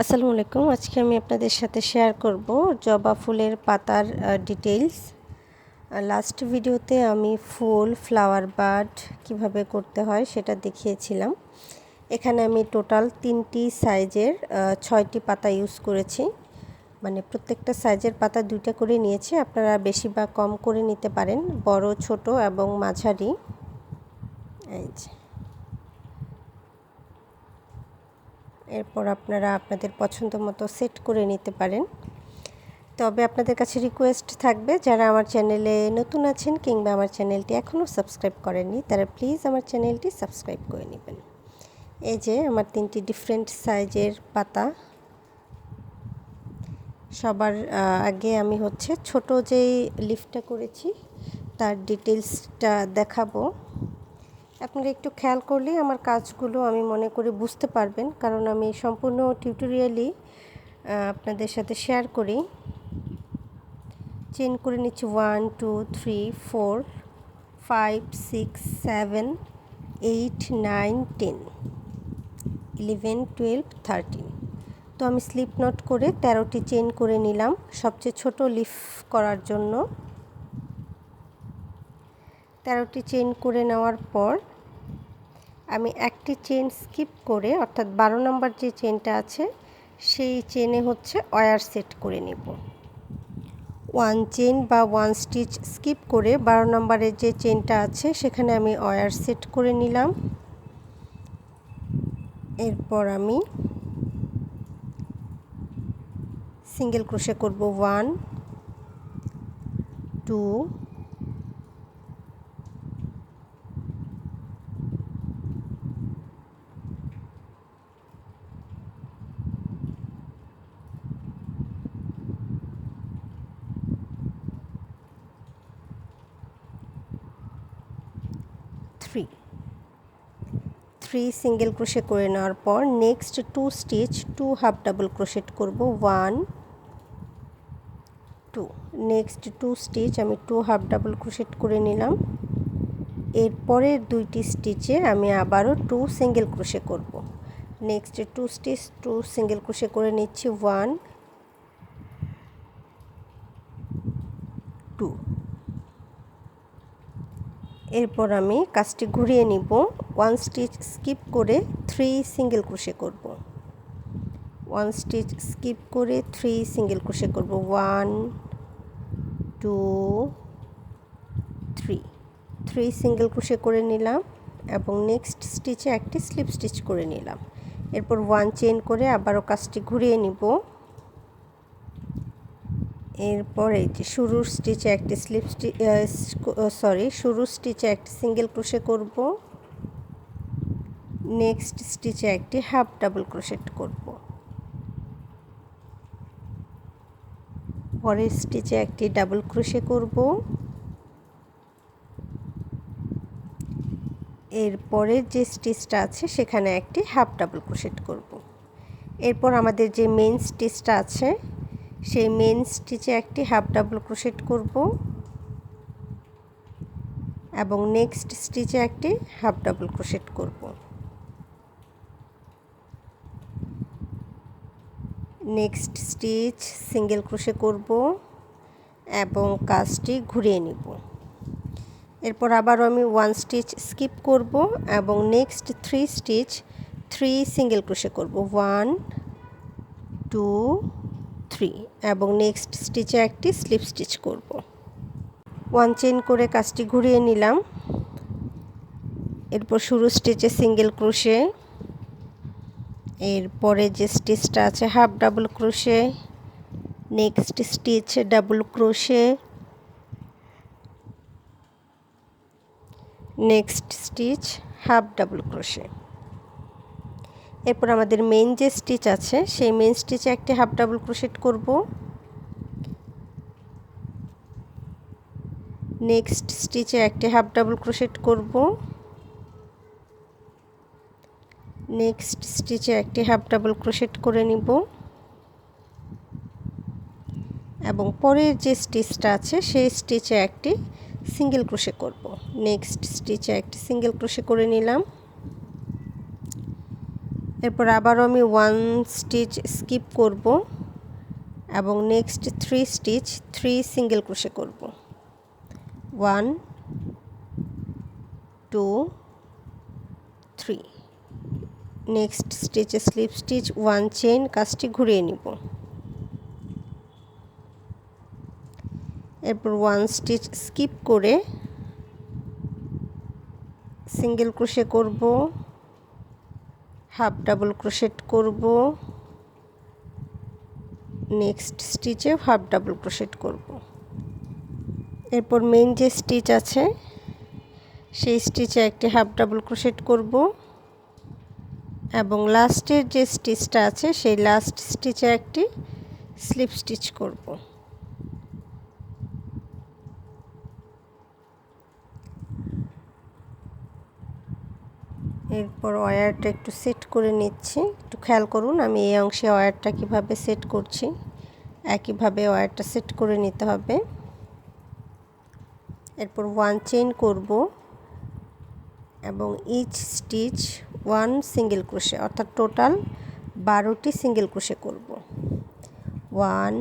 আসসালামু আলাইকুম। আজকে আমি আপনাদের সাথে শেয়ার করব জবা ফুলের পাতার ডিটেইলস। লাস্ট ভিডিওতে আমি ফুল, ফ্লাওয়ার বাড কিভাবে করতে হয় সেটা দেখিয়েছিলাম। এখানে আমি টোটাল 3টি সাইজের 6টি পাতা ইউজ করেছি। মানে প্রত্যেকটা সাইজের পাতা 2টা করে নিয়েছি। আপনারা বেশি বা কম করে নিতে পারেন, বড়, ছোট এবং মাঝারি। এই যে, এরপর আপনারা আপনাদের পছন্দ মতো সেট করে নিতে পারেন। তবে আপনাদের কাছে রিকোয়েস্ট থাকবে, যারা আমার চ্যানেলে নতুন আছেন কিংবা আমার চ্যানেলটি এখনও সাবস্ক্রাইব করেননি, তারা প্লিজ আমার চ্যানেলটি সাবস্ক্রাইব করে নেবেন। এই যে আমার 3টি ডিফারেন্ট সাইজের পাতা। সবার আগে আমি ছোট যেই লিফটা করেছি তার ডিটেলসটা দেখাবো। আপনারা একটু খেয়াল করলেই আমার কাজগুলো আমি মনে করি বুঝতে পারবেন, কারণ আমি সম্পূর্ণ টিউটোরিয়ালি আপনাদের সাথে শেয়ার করি। চেন করে নিচ্ছি 1 2 3 4 5 6 7 8 9 10 11 12 13। তো আমি স্লিপ নট করে 13টি চেন করে নিলাম সবচেয়ে ছোট লিফ করার জন্য। 13টি চেন করে নেওয়ার পর আমি একটি চেন স্কিপ করে, অর্থাৎ 12 নম্বর যে চেনটা আছে সেই চেনে ওয়্যার সেট করে নেব। 1 চেন বা 1 স্টিচ স্কিপ করে 12 নম্বরের যে চেনটা আছে সেখানে আমি ওয়্যার সেট করে নিলাম। এরপর আমি সিঙ্গেল ক্রোশে করব 1 2 3 সিঙ্গেল ক্রোশে করে নেওয়ার পর next 2 stitch 2 half double crochet করব 1 2। নেক্সট 2 স্টিচ আমি 2 হাফ ডাবল ক্রোশেট করে নিলাম। এরপরের 2টি স্টিচে আমি আবারও 2 সিঙ্গেল ক্রোশে করব। নেক্সট 2 স্টিচ 2 সিঙ্গেল ক্রোশে করে নিচ্ছি 1 2। এরপর আমি কাজটি ঘুরিয়ে নিব। 1 স্টিচ স্কিপ করে 3 সিঙ্গেল ক্রোশে করব। 1 স্টিচ স্কিপ করে 3 সিঙ্গেল ক্রোশে করব 1 2 3 3 সিঙ্গেল ক্রোশে করে নিলাম এবং নেক্সট স্টিচে একটি স্লিপ স্টিচ করে নিলাম। এরপর 1 চেন করে আবারও কাজটি ঘুরিয়ে নিব। এরপর এই যে শুরুর স্টিচে একটি শুরুর স্টিচে একটি সিঙ্গেল ক্রোশে করব। নেক্সট স্টিচে একটি হাফ ডাবল ক্রোশেট করব। পরের স্টিচে একটি ডাবল ক্রোশে করব। এরপরের যে স্টিচটা আছে সেখানে একটি হাফ ডাবল ক্রোশেট করব। এরপর আমাদের যে মেইন স্টিচটা আছে সেই মেইন স্টিচে একটি হাফ ডাবল ক্রোশেট করব এবং নেক্সট স্টিচে একটি হাফ ডাবল ক্রোশেট করব। নেক্সট স্টিচ সিঙ্গেল ক্রোশে করব এবং কাজটি ঘুরিয়ে নিব। এরপর আবারও আমি 1 স্টিচ স্কিপ করব এবং নেক্সট 3 স্টিচ 3 সিঙ্গেল ক্রোশে করব 1 2 3 এবং নেক্সট স্টিচে একটি স্লিপ স্টিচ করব। 1 চেন করে কাজটি ঘুরিয়ে নিলাম। এরপর শুরু স্টিচে সিঙ্গেল ক্রোশে, এরপরে যে স্টিচটা আছে half double crochet, next stitch double crochet, next stitch half double crochet. এরপর আমাদের মেইন যে স্টিচ আছে সেই মেইন স্টিচে একটি হাফ ডাবল ক্রোশেট করব। নেক্সট স্টিচে একটি হাফ ডাবল ক্রোশেট করব। নেক্সট স্টিচে একটি হাফ ডাবল ক্রোশেট করে নিব এবং পরের যে স্টিচটা আছে সেই স্টিচে একটি সিঙ্গেল ক্রোশে করব। নেক্সট স্টিচে একটি সিঙ্গেল ক্রোশে করে নিলাম। এরপর আবারও আমি 1 স্টিচ স্কিপ করব এবং নেক্সট 3 স্টিচ 3 সিঙ্গেল ক্রোশে করব। 1 2 3। নেক্সট স্টিচে স্লিপ স্টিচ 1 চেইন, কাজটি ঘুরিয়ে নিব। এরপর 1 স্টিচ স্কিপ করে সিঙ্গেল ক্রোশে করব, হাফ ডাবল ক্রোশেট করব, নেক্সট স্টিচে হাফ ডাবল ক্রোশেট করব। এরপর মেইন যে স্টিচ আছে সেই স্টিচে একটি হাফ ডাবল ক্রোশেট করব এবং লাস্টের যে স্টিচটা আছে সেই লাস্ট স্টিচে একটি স্লিপ স্টিচ করব। এরপর ওয়্যারটা একটু সেট করে নিচ্ছি। একটু খেয়াল করুন আমি এই অংশে ওয়্যারটা কিভাবে সেট করছি, একইভাবে ওয়্যারটা সেট করে নিতে হবে। এরপর 1 চেইন করব এবং ইচ স্টিচ 1 সিঙ্গেল ক্রোশে, অর্থাৎ টোটাল 12টি সিঙ্গেল ক্রোশে করব। 1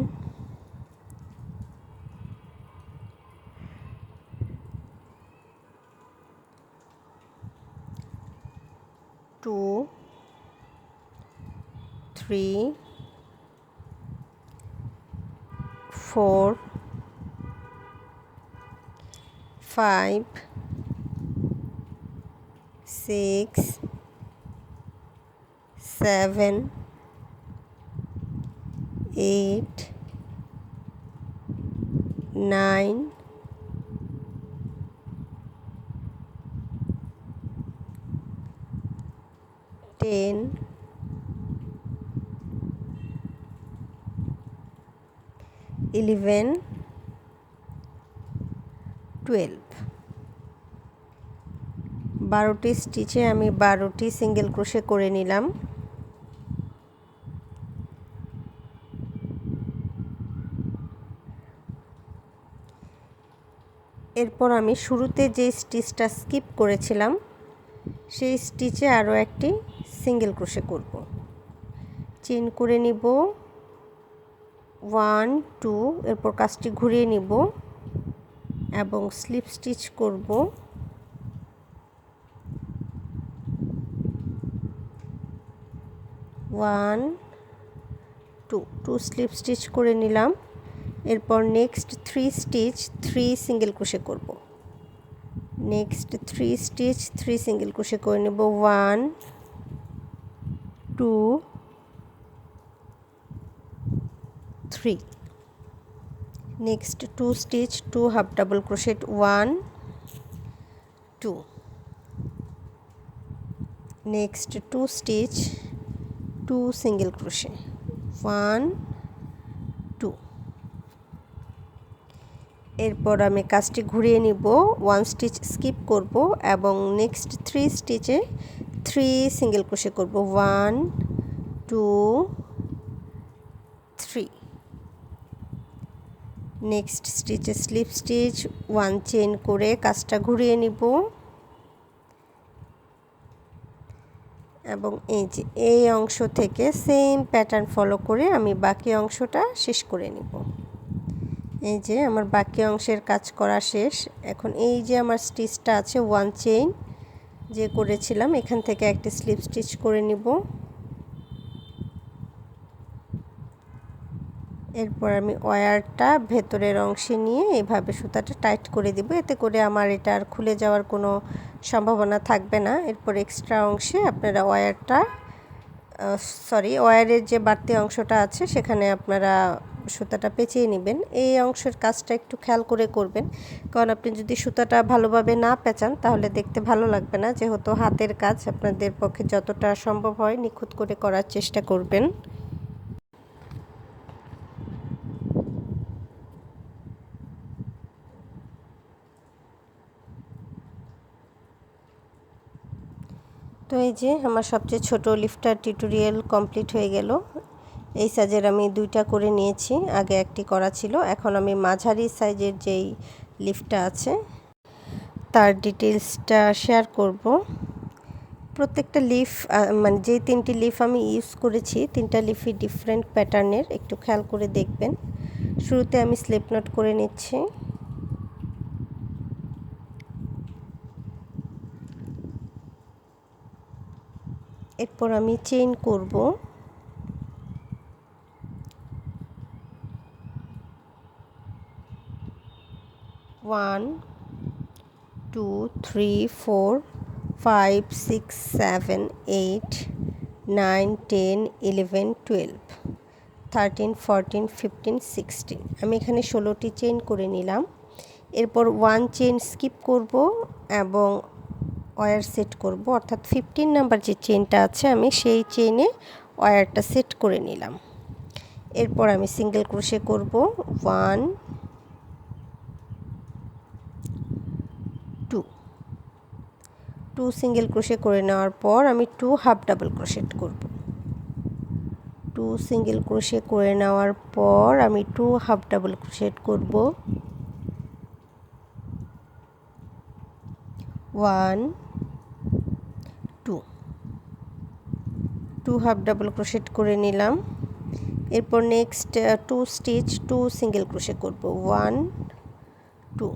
2 3 4 5 6 7 8 9 10 11 12। 12টি স্টিচে আমি 12টি সিঙ্গেল ক্রোশে করে নিলাম। এরপর আমি শুরুতে যে স্টিচটা স্কিপ করেছিলাম সেই স্টিচে আরও একটি সিঙ্গেল ক্রোশে করব। চেইন করে নিব 1 2, এরপর কাজটি ঘুরিয়ে নিব এবং স্লিপ স্টিচ করব। 1 2 স্লিপ স্টিচ করে নিলাম। এরপর নেক্সট 3 স্টিচ 3 সিঙ্গেল ক্রোশে করব। নেক্সট 3 স্টিচ 3 সিঙ্গেল ক্রোশে করে নেব। 1 2 3। Next 2 stitch 2 half double crochet 1 2। Next 2 stitch 2 single crochet 1 2। এরপর আমি কাজটি ঘুরিয়ে নিব, 1 স্টিচ স্কিপ করব এবং নেক্সট 3 স্টিচে 3 সিঙ্গেল ক্রোশে করব। 1 2 3। নেক্সট স্টিচে স্লিপ স্টিচ 1 চেইন করে কাজটা ঘুরিয়ে নিব এবং এই অংশ থেকে সেম প্যাটার্ন ফলো করে আমি বাকি অংশটা শেষ করে নিব। এই যে আমার বাকি অংশের কাজ করা শেষ। এখন এই যে আমার স্টিচটা আছে 1 চেইন যে করেছিলাম এখান থেকে একটি স্লিপ স্টিচ করে নিব। এরপর আমি ওয়্যারটা ভেতরের অংশে নিয়ে এভাবে সুতাটা টাইট করে দিব, এতে করে আমার এটা আর খুলে যাওয়ার কোনো সম্ভাবনা থাকবে না। এরপর এক্সট্রা অংশে আপনারা ওয়্যারের যে বাড়তি অংশটা আছে সেখানে আপনারা সুতাটা পেঁচিয়ে নেবেন। এই অংশের কাজটা একটু খেয়াল করে করবেন, কারণ আপনি যদি সুতাটা ভালোভাবে না পেঁচান তাহলে দেখতে ভালো লাগবে না। যেহেতু হাতের কাজ, আপনাদের পক্ষে যতটা সম্ভব হয় নিখুঁত করে করার চেষ্টা করবেন। তো এই যে আমার সবচেয়ে ছোট লিফটার টিউটোরিয়াল কমপ্লিট হয়ে গেল। এই সাইজের আমি 2টা করে নিয়েছি, আগে একটি করা ছিল। এখন আমি মাঝারি সাইজের যেই লিফটটা আছে তার ডিটেলসটা শেয়ার করব। প্রত্যেকটা লিফ মানে যে 3টি লিফ আমি ইউজ করেছি 3টা লিফই ডিফারেন্ট প্যাটার্নের, একটু খেয়াল করে দেখবেন। শুরুতে আমি স্লিপ নট করে নিচ্ছি। এরপর আমি চেইন করব। 1 2 3 4 5 6 7 8 9 10 11 12 13 14 15 16 আমি এখানে 16টি চেইন করে নিলাম। এরপর 1 চেইন স্কিপ করব এবং ওয়্যার সেট করব, অর্থাৎ 15 নাম্বার যে চেইনটা আছে আমি সেই চেইনে ওয়্যারটা সেট করে নিলাম। এরপর আমি সিঙ্গেল ক্রোশে করব 1 2 সিঙ্গেল ক্রোশে করে নেওয়ার পর আমি 2 হাফ ডাবল ক্রোশেট করব। 2 সিঙ্গেল ক্রোশে করে নেওয়ার পর আমি 2 হাফ ডাবল ক্রোশেট করব। 1 2 2 হাফ ডাবল ক্রোশেট করে নিলাম। এরপর নেক্সট 2 স্টিচ 2 সিঙ্গেল ক্রোশে করব। 1 2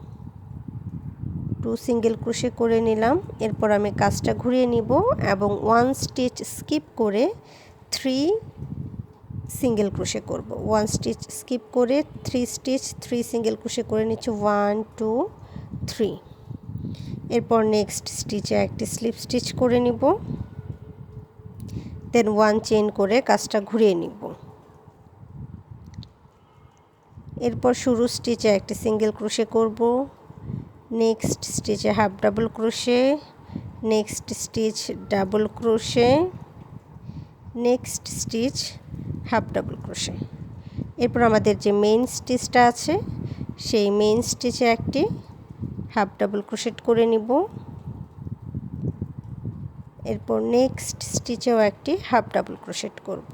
2 সিঙ্গেল ক্রোশে করে নিলাম। এরপর আমি কাজটা ঘুরিয়ে নিব এবং 1 স্টিচ স্কিপ করে 3 সিঙ্গেল ক্রোশে করব। 1 স্টিচ স্কিপ করে 3 স্টিচ 3 সিঙ্গেল ক্রোশে করে নিচ্ছি 1 2 3। এরপর নেক্সট স্টিচে একটি স্লিপ স্টিচ করে নিব, দেন 1 চেইন করে কাজটা ঘুরিয়ে নিব। এরপর শুরু স্টিচে একটি সিঙ্গেল ক্রোশে করব, নেক্সট স্টিচে half double crochet, next stitch double crochet, next stitch half double crochet. এরপর আমাদের যে মেইন স্টিচটা আছে সেই মেইন স্টিচে একটি হাফ ডাবল ক্রোশেট করে নিব। এরপর নেক্সট স্টিচেও একটি হাফ ডাবল ক্রোশেট করব।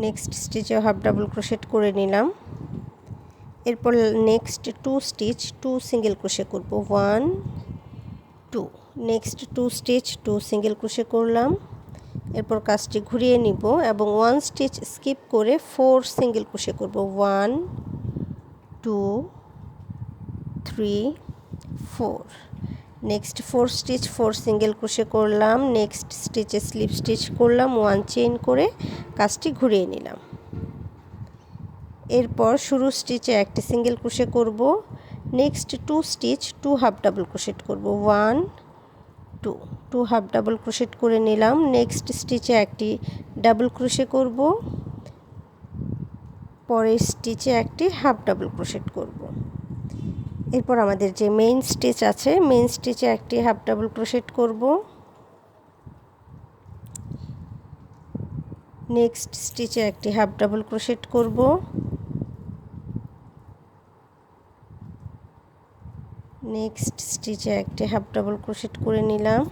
নেক্সট স্টিচেও হাফ ডাবল ক্রোশেট করে নিলাম। এরপর নেক্সট 2 স্টিচ 2 সিঙ্গেল ক্রোশে করব। 1 2 নেক্সট 2 স্টিচ 2 সিঙ্গেল ক্রোশে করলাম। এরপর কাজটি ঘুরিয়ে নিব এবং 1 স্টিচ স্কিপ করে 4 সিঙ্গেল ক্রোশে করব। 1 2 3 4 নেক্সট 4 স্টিচ 4 সিঙ্গেল ক্রোশে করলাম। নেক্সট স্টিচে স্লিপ স্টিচ করলাম, 1 চেইন করে কাজটি ঘুরিয়ে নিলাম। এরপর শুরু স্টিচে একটি সিঙ্গেল ক্রোশে করব, next 2 stitch 2 half double crochet করব। 1 2 2 হাফ ডাবল ক্রোশেট করে নিলাম। নেক্সট স্টিচে একটি ডাবল ক্রোশে করব, পরের স্টিচে একটি হাফ ডাবল ক্রোশেট করব। এরপর আমাদের যে মেইন স্টিচ আছে মেইন স্টিচে একটি হাফ ডাবল ক্রোশেট করব, নেক্সট স্টিচে একটি হাফ ডাবল ক্রোশেট করব, নেক্সট স্টিচে একটি হাফ ডাবল ক্রোশেট করে নিলাম।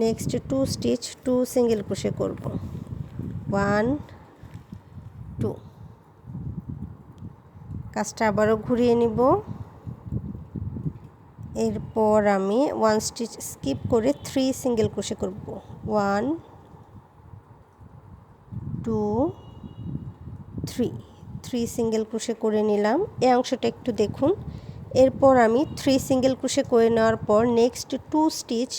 নেক্সট 2 স্টিচ 2 সিঙ্গেল ক্রোশে করব। 1 2 কাজটা আবারও ঘুরিয়ে নিব। এরপর আমি 1 স্টিচ স্কিপ করে 3 সিঙ্গেল ক্রোশে করব। 1 2 3 3 সিঙ্গেল ক্রোশে করে নিলাম। এই অংশটা একটু দেখুন। এরপর আমি 3 সিঙ্গেল ক্রোশে করে নেওয়ার পর নেক্সট 2 স্টিচ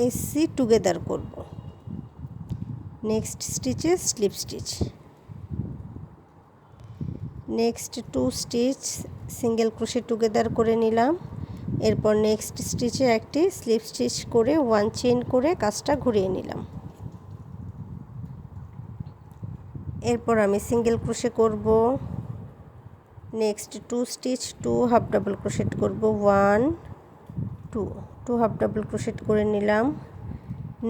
এসি টুগেদার করব। নেক্সট স্টিচে slip stitch, next 2 stitch single crochet together করে নিলাম। এরপর নেক্সট স্টিচে একটি স্লিপ স্টিচ করে 1 চেইন করে কাজটা ঘুরিয়ে নিলাম। এরপর আমি সিঙ্গেল ক্রোশে করব, next 2 stitch 2 half double crochet করব। 1 2 2 হাফ ডাবল ক্রোশেট করে নিলাম।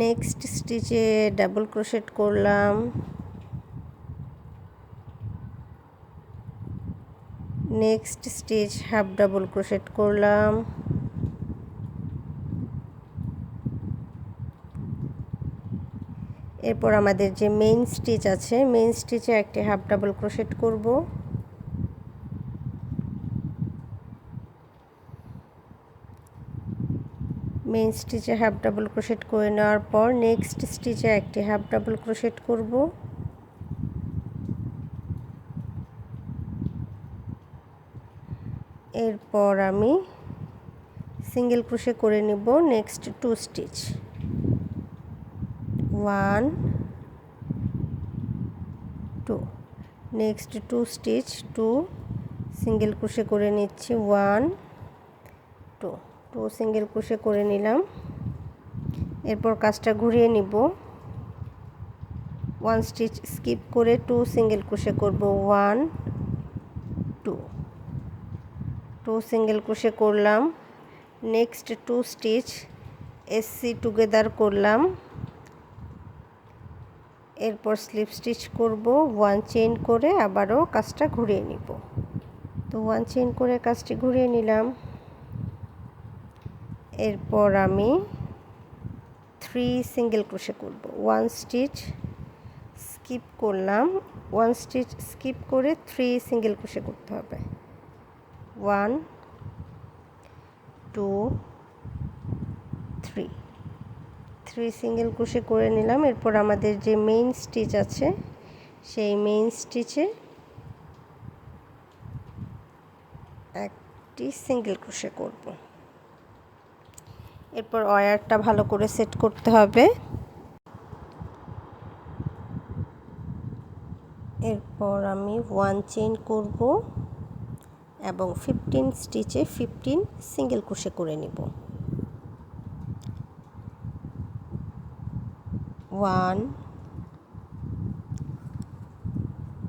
নেক্সট স্টিচে ডাবল ক্রোশেট করলাম, next stitch half double crochet করলাম, এরপর আমাদের যে মেইন স্টিচ আছে মেইন স্টিচে একটি হাফ ডাবল ক্রোশেট করব, মেইন স্টিচে হাফ ডাবল ক্রোশেট করে নেওয়ার পর নেক্সট স্টিচে একটি হাফ ডাবল ক্রোশেট করব। এরপর আমি সিঙ্গেল ক্রোশে করে নিব next 2 stitch, 1 2, next 2 stitch 2 single crochet করে নিচ্ছি, 1 2 2 সিঙ্গেল ক্রোশে করে নিলাম। এরপর কাজটা ঘুরিয়ে নিব, 1 স্টিচ স্কিপ করে 2 সিঙ্গেল ক্রোশে করব, 1 2 2 সিঙ্গেল ক্রোশে করলাম। নেক্সট 2 স্টিচ এসসি টুগেদার করলাম। এরপর স্লিপ স্টিচ করব, 1 চেইন করে আবারও কাজটা ঘুরিয়ে নিব। তো 1 চেইন করে কাজটি ঘুরিয়ে নিলাম। এরপর আমি 3 সিঙ্গেল ক্রোশে করব, 1 স্টিচ স্কিপ করলাম, 1 স্টিচ স্কিপ করে 3 সিঙ্গেল ক্রোশে করতে হবে, 1 2 3 3 সিঙ্গেল ক্রোশে করে নিলাম। এরপর আমাদের যে মেইন স্টিচ আছে সেই মেইন স্টিচে একটি সিঙ্গেল ক্রোশে করব। এরপর ওয়্যারটা ভালো করে সেট করতে হবে। এরপর আমি 1 চেইন করব এবং 15 স্টিচে 15 সিঙ্গেল ক্রোশে করে নিব, 1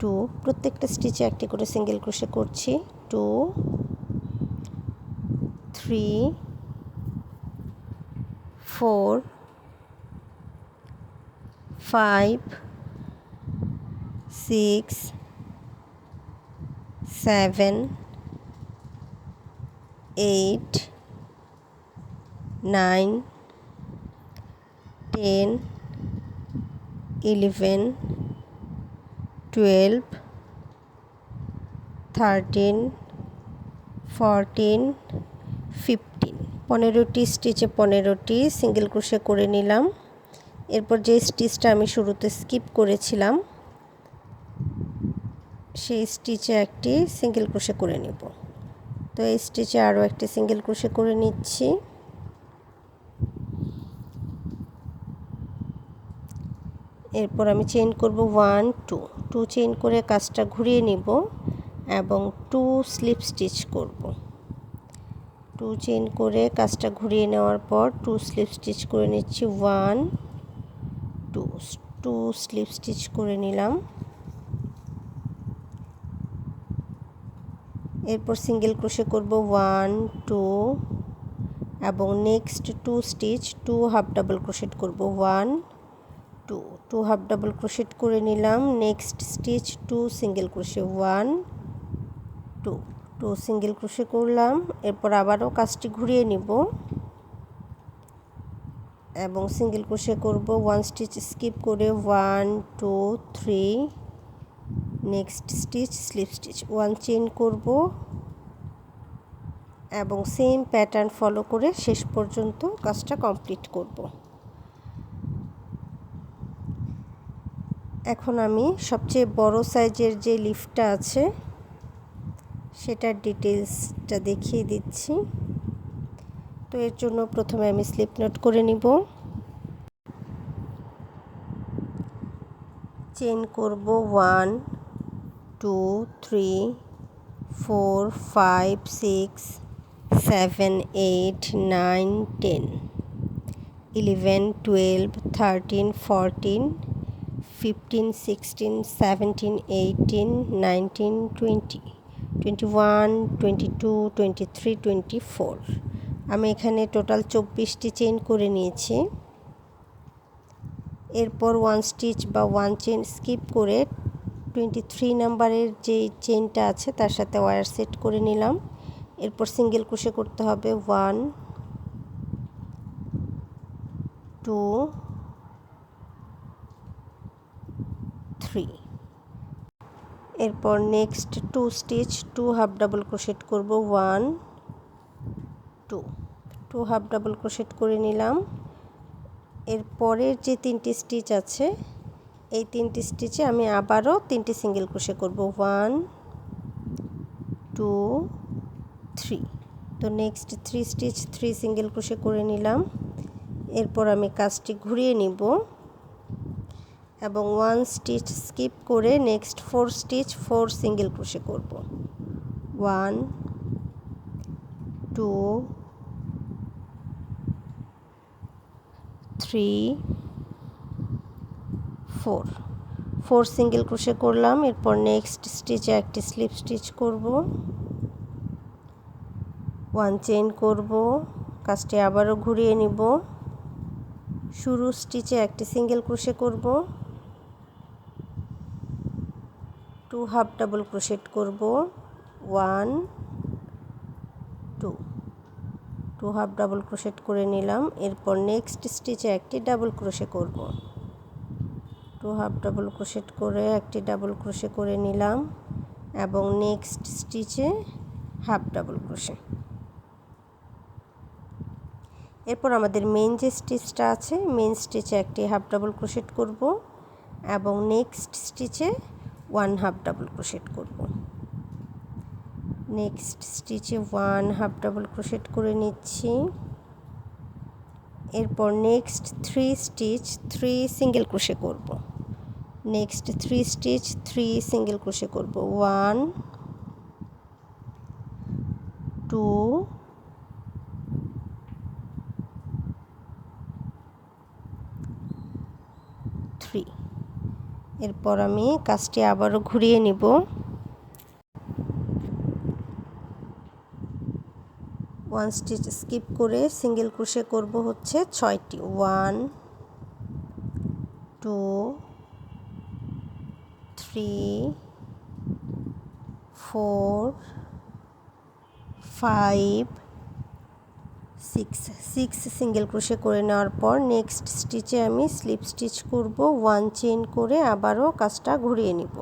2 প্রত্যেকটা স্টিচে একটি করে সিঙ্গেল ক্রোশে করছি, 2 3 4 5 6 7 8 9 10 11 12 13 14 15 15টি স্টিচে 15টি সিঙ্গেল ক্রোশে করে নিলাম। এরপর যে স্টিচটা আমি শুরুতে স্কিপ করেছিলাম সেই স্টিচে একটি সিঙ্গেল ক্রোশে করে নিব। তো এই স্টিচে আরও একটি সিঙ্গেল ক্রোশে করে নিচ্ছি। এরপর আমি চেইন করব 1 2 2 চেইন করে কাজটা ঘুরিয়ে নিব এবং 2 স্লিপ স্টিচ করব। 2 চেইন করে কাজটা ঘুরিয়ে নেওয়ার পর 2 স্লিপ স্টিচ করে নিচ্ছি, 1 2 2 স্লিপ স্টিচ করে নিলাম। এরপর সিঙ্গেল ক্রোশে করব 1 2 এবং next 2 stitch 2 half double crochet করব, 1 2 2 হাফ ডাবল ক্রোশেট করে নিলাম। Next stitch 2 single crochet, 1 2 2 single crochet করলাম। এরপর আবারও কাজটি ঘুরিয়ে নিব এবং সিঙ্গেল ক্রোশে করব, 1 স্টিচ স্কিপ করে 1 2 3 next stitch slip stitch, 1 chain করব এবং সেম প্যাটার্ন ফলো করে শেষ পর্যন্ত কাজটা কমপ্লিট করব। এখন আমি সবচেয়ে বড় সাইজের যে লিফটা আছে সেটার ডিটেইলসটা দেখিয়ে দিচ্ছি। তো এর জন্য প্রথমে আমি স্লিপ নোট করে নিব, চেইন করব 1 2 3 4 5 6 7 8 9 10 11 12 13 14 15 16 17 18 19 20 21 22 23 24 আমি এখানে টোটাল 24টি চেইন করে নিয়েছি। এরপর 1 স্টিচ বা 1 চেইন স্কিপ করে 23 নাম্বারের যে চেইনটা আছে তার সাথে ওয়্যার সেট করে নিলাম। এরপর সিঙ্গেল ক্রোশে করতে হবে, 1 2 3। এরপর next 2 stitch 2 half double crochet করব, 1 2 2 হাফ ডাবল ক্রোশেট করে নিলাম। এর পরের যে 3টি স্টিচ আছে এই 3টি স্টিচে আমি আবারও 3টি সিঙ্গেল ক্রোশে করব 1 2 3। তো নেক্সট 3 স্টিচ 3 সিঙ্গেল ক্রোশে করে নিলাম। এরপর আমি কাজটি ঘুরিয়ে নিব এবং 1 স্টিচ স্কিপ করে নেক্সট 4 স্টিচ 4 সিঙ্গেল ক্রোশে করব 1 2 3 4 সিঙ্গেল ক্রোশে করলাম। এরপর নেক্সট স্টিচে একটি স্লিপ স্টিচ করব, 1 চেইন করব, কাজটি আবারও ঘুরিয়ে নিব, শুরু স্টিচে একটি সিঙ্গেল ক্রোশে করব, 2 হাফ ডাবল ক্রোশেট করব, 1 2 হাফ ডাবল ক্রোশেট করে নিলাম। এরপর নেক্সট স্টিচে একটি ডাবল ক্রোশে করব, 2 হাফ ডাবল ক্রোশেট করে একটি ডাবল ক্রোশে করে নিলাম এবং নেক্সট স্টিচে হাফ ডাবল ক্রোশে। এরপর আমাদের মেইন যে স্টিচটা আছে মেইন স্টিচে একটি হাফ ডাবল ক্রোশেট করব এবং নেক্সট স্টিচে 1 হাফ ডাবল ক্রোশেট করব। নেক্সট স্টিচে 1 হাফ ডাবল ক্রোশেট করে নিচ্ছি। এরপর নেক্সট 3 স্টিচ 3 সিঙ্গেল ক্রোশে করব, নেক্সট 3 স্টিচ 3 সিঙ্গেল ক্রোশে করব, 1 2 3। এরপর আমি কাজটি আবারও ঘুরিয়ে নিব, 1 স্টিচ স্কিপ করে সিঙ্গেল ক্রোশে করব হচ্ছে 6টি, 1 2 3 4 5 6 সিঙ্গেল ক্রোশে করে নেওয়ার পর নেক্সট স্টিচে আমি স্লিপ স্টিচ করব, 1 চেইন করে আবারও কাজটা ঘুরিয়ে নিব।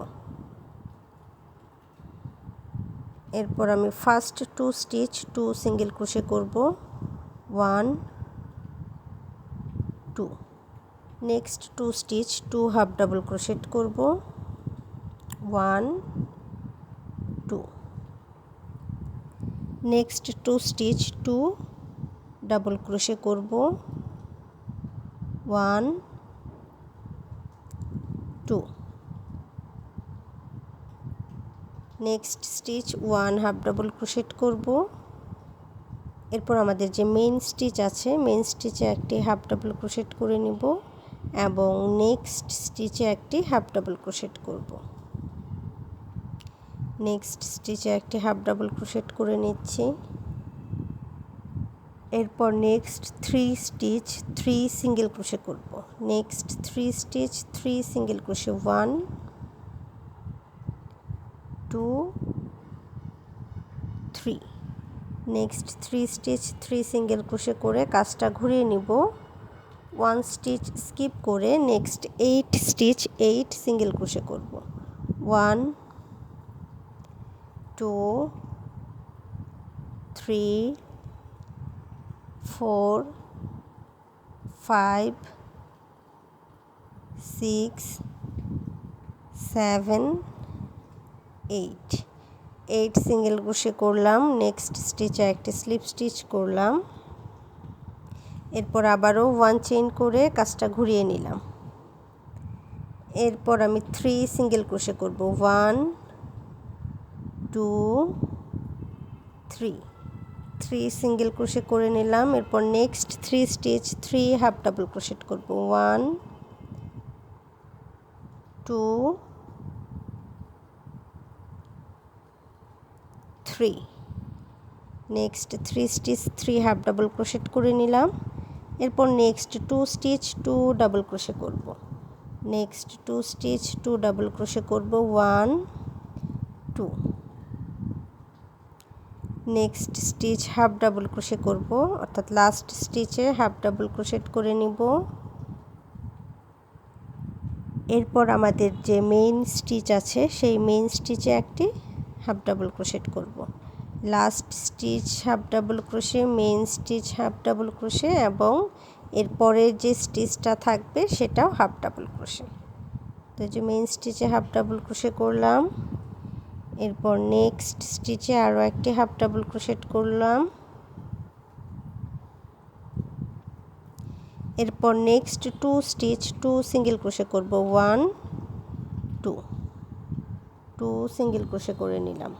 এরপর আমি ফার্স্ট 2 স্টিচ 2 সিঙ্গেল ক্রোশে করব, 1 2, next 2 stitch 2 half double crochet করব, 1 2, নেক্সট 2 স্টিচ 2 ডাবল ক্রোশে করব, 1 2, next stitch 1 half double crochet করব। এরপর আমাদের যে মেইন স্টিচ আছে মেইন স্টিচে একটি হাফ ডাবল ক্রোশেট করে নিব এবং নেক্সট স্টিচে একটি হাফ ডাবল ক্রোশেট করব। নেক্সট স্টিচে একটি হাফ ডাবল ক্রোশেট করে নিচ্ছি। এরপর নেক্সট 3 স্টিচ 3 সিঙ্গেল ক্রোশে করব, next 3 stitch 3 single crochet, 1 2 3, next 3 stitch 3 single crochet করে কাজটা ঘুরিয়ে নিব, 1 স্টিচ স্কিপ করে নেক্সট 8 স্টিচ 8 সিঙ্গেল ক্রোশে করব, 1 2 3 4 5 6 7 8 সিঙ্গেল ক্রোশে করলাম। নেক্সট স্টিচে একটি স্লিপ স্টিচ করলাম। এরপর আবারও 1 চেইন করে কাজটা ঘুরিয়ে নিলাম। এরপর আমি 3 সিঙ্গেল ক্রোশে করব, 1 2 3 সিঙ্গেল ক্রোশে করে নিলাম। এরপর next 3 stitch 3 half double crochet করব, 1 2 3, next 3 stitch 3 half double crochet করে নিলাম। এরপর নেক্সট 2 স্টিচ 2 ডাবল ক্রোশে করব, নেক্সট 2 স্টিচ 2 ডাবল ক্রোশে করব, 1 2, next stitch half double crochet করব অর্থাৎ লাস্ট স্টিচে হাফ ডাবল ক্রোশেট করে নিব। এরপর আমাদের যে মেইন স্টিচ আছে সেই মেইন স্টিচে একটি হাফ ডাবল ক্রোশেট করব। Last stitch half double crochet, main stitch half double crochet এবং এরপরে যে স্টিচটা থাকবে সেটাও হাফ ডাবল ক্রোশে। তো যে মেইন স্টিচে হাফ ডাবল ক্রোশে করলাম, এরপর নেক্সট স্টিচে আরও একটি হাফ ডাবল ক্রোশেট করলাম, এরপর নেক্সট 2 স্টিচ 2 সিঙ্গেল ক্রোশে করব, 1 2 2 সিঙ্গেল ক্রোশে করে নিলাম।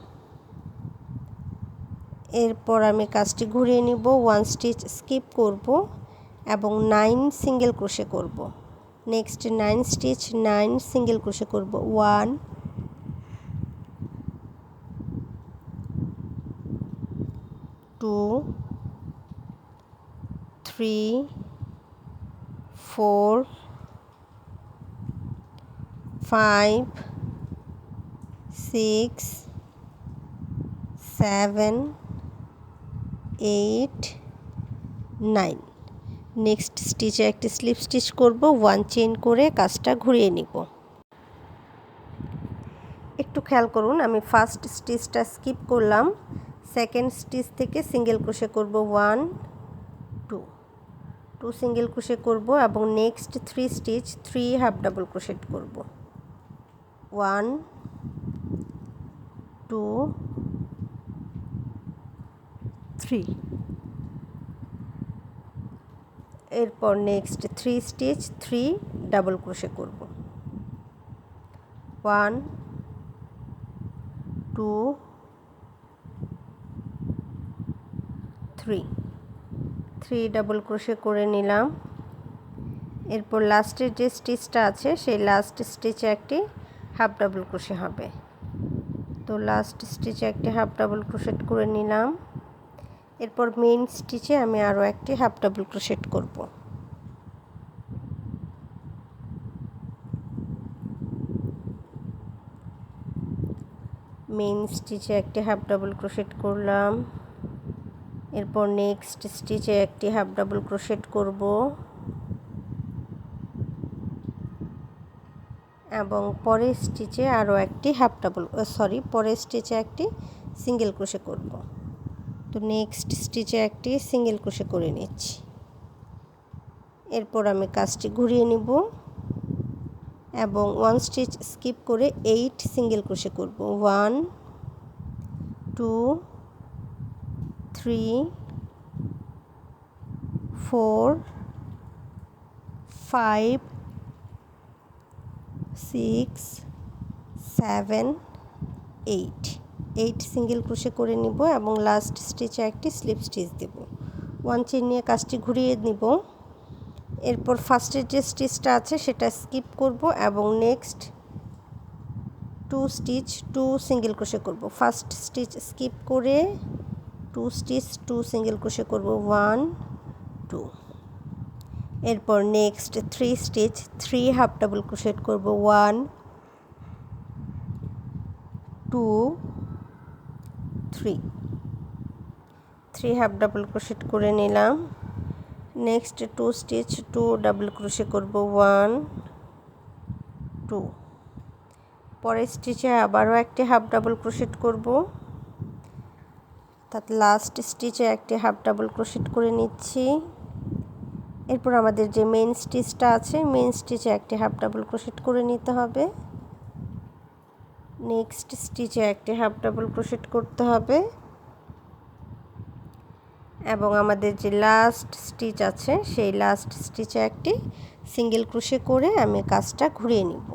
এরপর আমি কাজটি ঘুরিয়ে নিব, 1 স্টিচ স্কিপ করব এবং 9 সিঙ্গেল ক্রোশে করব। নেক্সট 9 স্টিচ 9 সিঙ্গেল ক্রোশে করব, 1 2 3 4 5 6 7 8 9। নেক্সট স্টিচে একটি স্লিপ স্টিচ করব, 1 চেইন করে কাজটা ঘুরিয়ে নিব। একটু খেয়াল করুন, আমি ফার্স্ট স্টিচটা স্কিপ করলাম, সেকেন্ড স্টিচ থেকে সিঙ্গেল ক্রোশে করব, 1 2 2 সিঙ্গেল ক্রোশে করব এবং next 3 stitch 3 half double crochet করব, 1 2 3। এরপর নেক্সট 3 স্টিচ 3 ডাবল ক্রোশে করব, 1 2 3 3 ডাবল ক্রোশে করে নিলাম। এরপর লাস্টের যে স্টিচটা আছে সেই লাস্ট স্টিচে একটি হাফ ডাবল ক্রোশে হবে। তো লাস্ট স্টিচে একটি হাফ ডাবল ক্রোশেট করে নিলাম। এরপর মেইন স্টিচে আমি আরও একটি হাফ ডাবল ক্রোশেট করব। মেইন স্টিচে একটি হাফ ডাবল ক্রোশেট করলাম, এরপর নেক্সট স্টিচে একটি হাফ ডাবল ক্রোশেট করব এবং পরের স্টিচে আরও একটি পরের স্টিচে একটি সিঙ্গেল ক্রোশে করব। তো নেক্সট স্টিচে একটি সিঙ্গেল ক্রোশে করে নিচ্ছি। এরপর আমি কাজটি ঘুরিয়ে নিব এবং 1 স্টিচ স্কিপ করে 8 সিঙ্গেল ক্রোশে করব, 1 2 3 4 5 6 7 8 8 সিঙ্গেল ক্রোশে করে নিব এবং লাস্ট স্টিচে একটি স্লিপ স্টিচ দেব। 1 চেইন নিয়ে কাজটি ঘুরিয়ে নিব। এরপর ফার্স্টের যে স্টিচটা আছে সেটা স্কিপ করব এবং নেক্সট 2 স্টিচ 2 সিঙ্গেল ক্রোশে করব। ফার্স্ট স্টিচ স্কিপ করে 2 স্টিচ 2 সিঙ্গেল ক্রোশে করব, 1 2। এরপর next 3 stitch 3 half double crochet করব, 1 2 3 3 হাফ ডাবল ক্রোশেট করে নিলাম। নেক্সট 2 স্টিচ 2 ডাবল ক্রোশে করব, 1 2। পরের স্টিচে আবারও একটি হাফ ডাবল ক্রোশেট করব, অর্থাৎ লাস্ট স্টিচে একটি হাফ ডাবল ক্রোশেট করে নিচ্ছি। এরপর আমাদের যে মেইন স্টিচটা আছে মেইন স্টিচে একটি হাফ ডাবল ক্রোশেট করে নিতে হবে। নেক্সট স্টিচে একটি হাফ ডাবল ক্রোশেট করতে হবে এবং আমাদের যে লাস্ট স্টিচ আছে সেই লাস্ট স্টিচে একটি সিঙ্গেল ক্রোশে করে আমি কাজটা ঘুরিয়ে নিব।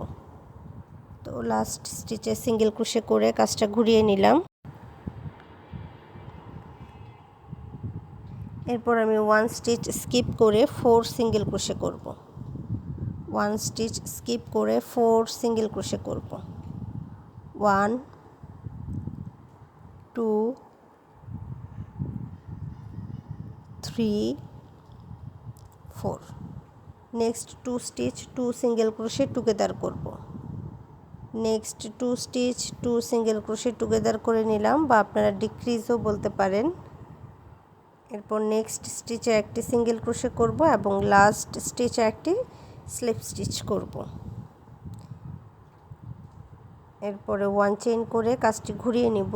তো লাস্ট স্টিচে সিঙ্গেল ক্রোশে করে কাজটা ঘুরিয়ে নিলাম। এরপর আমি 1 স্টিচ স্কিপ করে 4 সিঙ্গেল ক্রোশে করব, 1 স্টিচ স্কিপ করে 4 সিঙ্গেল ক্রোশে করব, 1 2 3 4। Next 2 stitch 2 single crochet together করব। Next 2 stitch 2 single crochet together করে নিলাম, বা আপনারা ডিক্রিজও বলতে পারেন। এরপর নেক্সট স্টিচে একটি সিঙ্গেল ক্রোশে করব এবং লাস্ট স্টিচে একটি স্লিপ স্টিচ করব। এরপরে 1 চেইন করে কাজটি ঘুরিয়ে নিব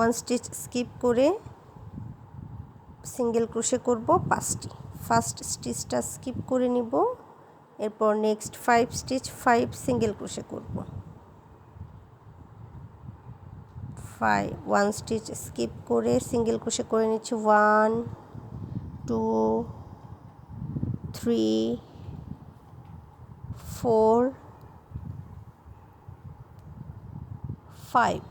1 স্টিচ স্কিপ করে সিঙ্গেল ক্রোশে করব 5টি। ফার্স্ট স্টিচটা স্কিপ করে নিব, এরপর নেক্সট 5 স্টিচ 5 সিঙ্গেল ক্রোশে করব। 1 স্টিচ স্কিপ করে সিঙ্গেল ক্রোশে করে নিচ্ছি 1 2 3 4 5।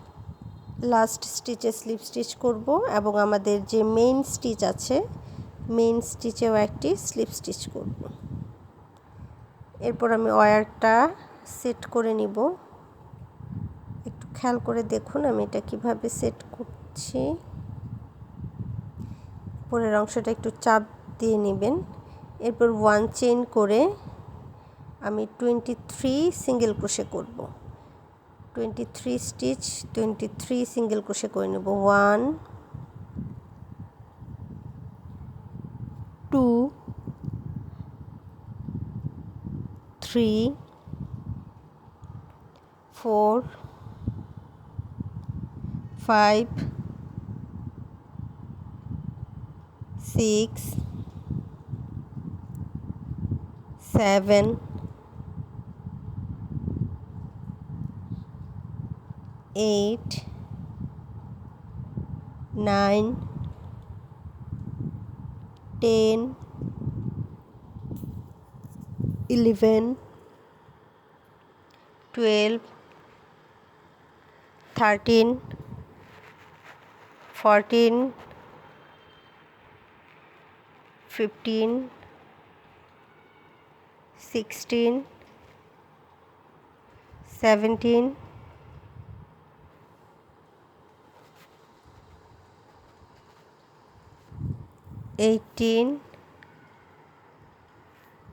লাস্ট স্টিচে স্লিপ স্টিচ করব এবং আমাদের যে মেইন স্টিচ আছে মেইন স্টিচেও একটি স্লিপ স্টিচ করব। এরপর আমি ওয়্যারটা সেট করে নিব। একটু খেয়াল করে দেখুন আমি এটা কিভাবে সেট করছি। পরের অংশটা একটু চাপ দিয়ে নেবেন। এরপর 1 চেইন করে আমি 23 সিঙ্গেল ক্রোশে করব। 23 স্টিচ 23 সিঙ্গেল ক্রোশে করে নেব। 1 2 3 4 5 6 7 8 9 10 11 12 13 14 15 16 17 18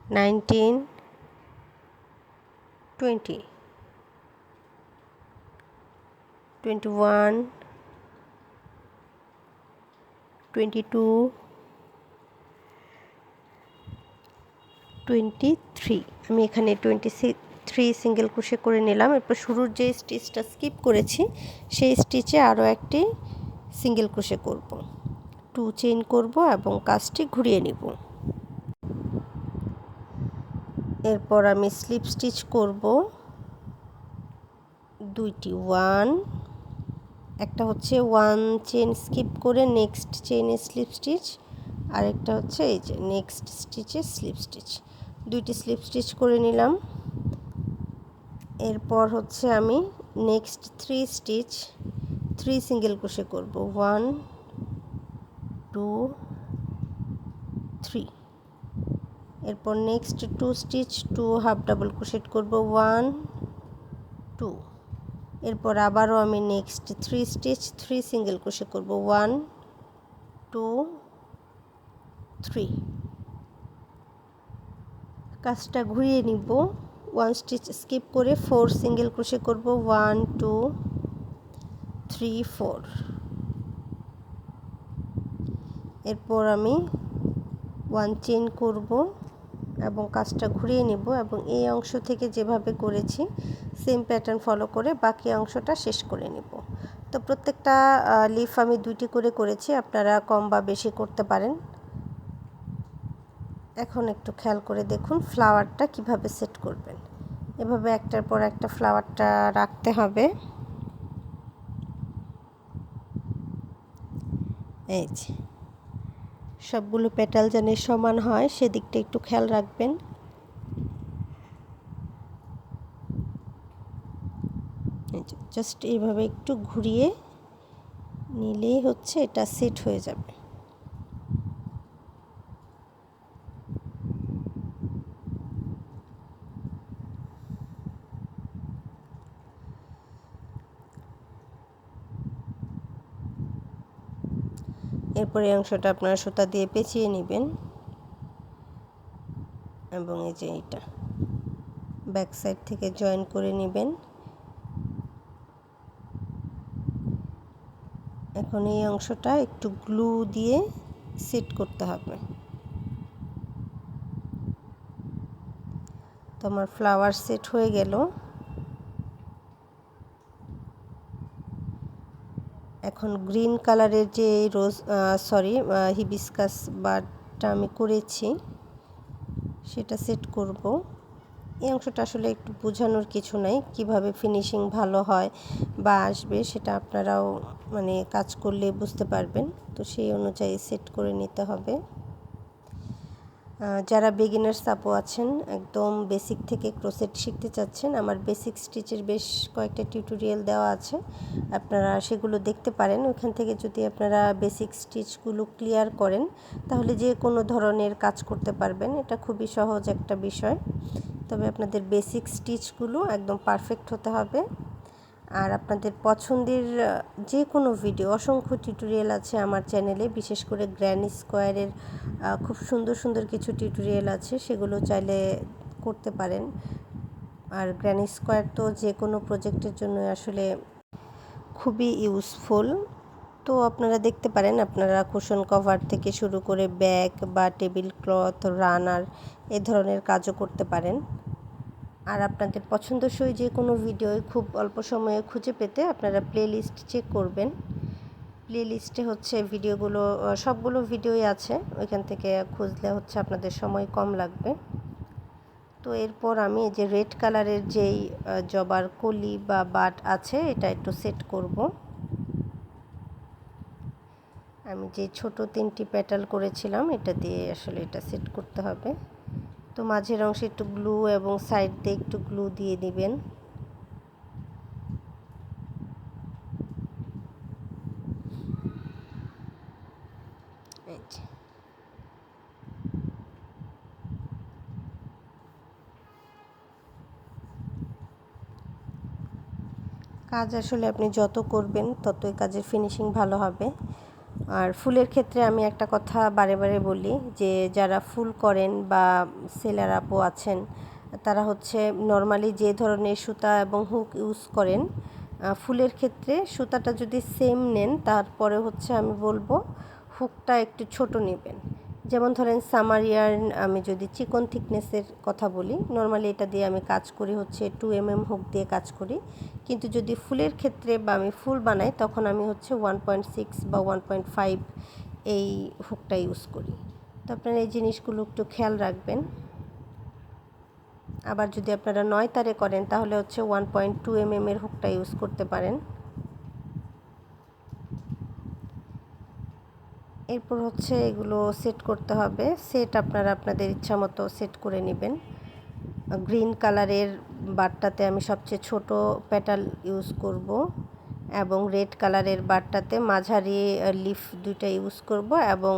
19 20 21 22 23। আমি এখানে 23 সিঙ্গেল ক্রোশে করে নিলাম। এরপর শুরুর যে স্টিচটা স্কিপ করেছি সেই স্টিচে আরও একটি সিঙ্গেল ক্রোশে করব। 2 চেইন করব এবং কাজটি ঘুরিয়ে নিব। এরপর আমি স্লিপ স্টিচ করব 2টি। 1 একটা হচ্ছে 1 চেইন স্কিপ করে নেক্সট চেইনে স্লিপ স্টিচ, আরেকটা হচ্ছে এই যে নেক্সট স্টিচে স্লিপ স্টিচ। 2টি স্লিপ স্টিচ করে নিলাম। এরপর হচ্ছে আমি নেক্সট 3 স্টিচ 3 সিঙ্গেল ক্রোশে করব। 1 2 3। এরপর next 2 stitch 2 half double crochet করব। 1 2। এরপর আবারও আমি নেক্সট 3 স্টিচ 3 সিঙ্গেল ক্রোশে করব। 1 2 3। কাজটা ঘুরিয়ে নিব। 1 স্টিচ স্কিপ করে 4 সিঙ্গেল ক্রোশে করব। 1 2 3 4। এরপর আমি 1 চেইন করব এবং কাজটা ঘুরিয়ে নেব এবং এই অংশ থেকে যেভাবে করেছি সেম প্যাটার্ন ফলো করে বাকি অংশটা শেষ করে নেব। তো প্রত্যেকটা লিফ আমি 2টি করে করেছি, আপনারা কম বা বেশি করতে পারেন। এখন একটু খেয়াল করে দেখুন ফ্লাওয়ারটা কিভাবে সেট করবেন। এভাবে একটার পর একটা ফ্লাওয়ারটা রাখতে হবে। এই যে সবগুলো পেটাল যেন সমান হয় সেদিকটা একটু খেয়াল রাখবেন। জাস্ট এইভাবে একটু ঘুরিয়ে নিলেই হচ্ছে এটা সেট হয়ে যাবে। এরপর এই অংশটা আপনারা সুতা দিয়ে পেঁচিয়ে নেবেন এবং এই যে এটা ব্যাক সাইড থেকে জয়েন করে নেবেন। এখন এই অংশটা একটু গ্লু দিয়ে সেট করতে হবে। তো আমার ফ্লাওয়ার সেট হয়ে গেল। এখন গ্রিন কালারের যে হিবিস্কাস বাডটা আমি করেছি সেটা সেট করব। এই অংশটা আসলে একটু বোঝানোর কিছু নাই, কিভাবে ফিনিশিং ভালো হয় বা আসবে সেটা আপনারাও মানে কাজ করলে বুঝতে পারবেন। তো সেই অনুযায়ী সেট করে নিতে হবে। যারা বিগিনার্স আপু আছেন, একদম বেসিক থেকে ক্রোশেট শিখতে চাচ্ছেন, আমার বেসিক স্টিচের বেশ কয়েকটা টিউটোরিয়াল দেওয়া আছে, আপনারা সেগুলো দেখতে পারেন। ওইখান থেকে যদি আপনারা বেসিক স্টিচগুলো ক্লিয়ার করেন তাহলে যে কোনো ধরনের কাজ করতে পারবেন। এটা খুবই সহজ একটা বিষয়, তবে আপনাদের বেসিক স্টিচগুলো একদম পারফেক্ট হতে হবে। আর আপনাদের পছন্দের যে কোনো ভিডিও, অসংখ্য টিউটোরিয়াল আছে আমার চ্যানেলে, বিশেষ করে গ্র্যানি স্কোয়ারের খুব সুন্দর সুন্দর কিছু টিউটোরিয়াল আছে, সেগুলো চাইলে করতে পারেন। আর গ্র্যানি স্কোয়ার তো যে কোনো প্রজেক্টের জন্য আসলে খুবই ইউজফুল। তো আপনারা দেখতে পারেন, আপনারা কুশন কভার থেকে শুরু করে ব্যাগ বা টেবিল ক্লথ, রানার এ ধরনের কাজও করতে পারেন। আর আপনাদের পছন্দসই যে কোনো ভিডিও খুব অল্প সময়ে খুঁজে পেতে আপনারা প্লেলিস্ট চেক করবেন। প্লেলিস্টে হচ্ছে ভিডিওগুলো, সবগুলো ভিডিওই আছে, ওইখান থেকে খুঁজলে হচ্ছে আপনাদের সময় কম লাগবে। তো এরপর আমি যে রেড কালারের যেই জবার কলি বা বাট আছে এটা একটু সেট করব। আমি যে ছোট 3টি পেটাল করেছিলাম এটা দিয়ে আসলে এটা সেট করতে হবে। তো মাঝের অংশে একটু গ্লু এবং সাইড দিয়ে একটু গ্লু দিয়ে দিবেন। কাজ আসলে আপনি যত করবেন ততই কাজের ফিনিশিং ভালো হবে। আর ফুলের ক্ষেত্রে আমি একটা কথা বারে বারে বলি যে যারা ফুল করেন বা সেলার আপু আছেন, তারা হচ্ছে নর্মালি যে ধরনের সুতা এবং হুক ইউজ করেন, ফুলের ক্ষেত্রে সুতাটা যদি সেম নেন তারপরে হচ্ছে আমি বলবো হুকটা একটু ছোট নেবেন। যেমন ধরেন সামার ইয়ার্ন, আমি যদি চিকন থিকনেসের কথা বলি, নর্মালি এটা দিয়ে আমি কাজ করি হচ্ছে 2 mm হুক দিয়ে কাজ করি। কিন্তু যদি ফুলের ক্ষেত্রে বা আমি ফুল বানাই তখন আমি হচ্ছে 1.6 বা 1.5 এই হুকটা ইউজ করি। তো আপনারা এই জিনিসগুলো একটু খেয়াল রাখবেন। আবার যদি আপনারা 9 তারে করেন তাহলে হচ্ছে 1.2 mm এর হুকটা ইউজ করতে পারেন। এরপর হচ্ছে এগুলো সেট করতে হবে। সেট আপনারা আপনাদের ইচ্ছা মতো সেট করে নেবেন। গ্রিন কালারের বারটাতে আমি সবচেয়ে ছোট পেটাল ইউজ করব এবং রেড কালারের বারটাতে মাঝারি লিফ দুইটা ইউজ করব এবং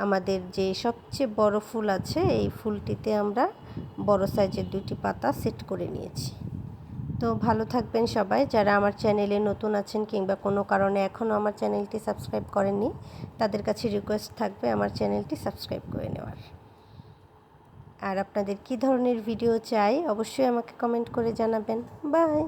আমাদের যে সবচেয়ে বড় ফুল আছে এই ফুলটিতে আমরা বড় সাইজের 2টি পাতা সেট করে নিয়েছি। তো ভালো থাকবেন সবাই। যারা আমার চ্যানেলে নতুন আছেন কিংবা কোনো কারণে এখনও আমার চ্যানেলটি সাবস্ক্রাইব করেননি, তাদের কাছে রিকোয়েস্ট থাকবে আমার চ্যানেলটি সাবস্ক্রাইব করে নেওয়ার। আর আপনাদের কী ধরনের ভিডিও চাই অবশ্যই আমাকে কমেন্ট করে জানাবেন। বাই।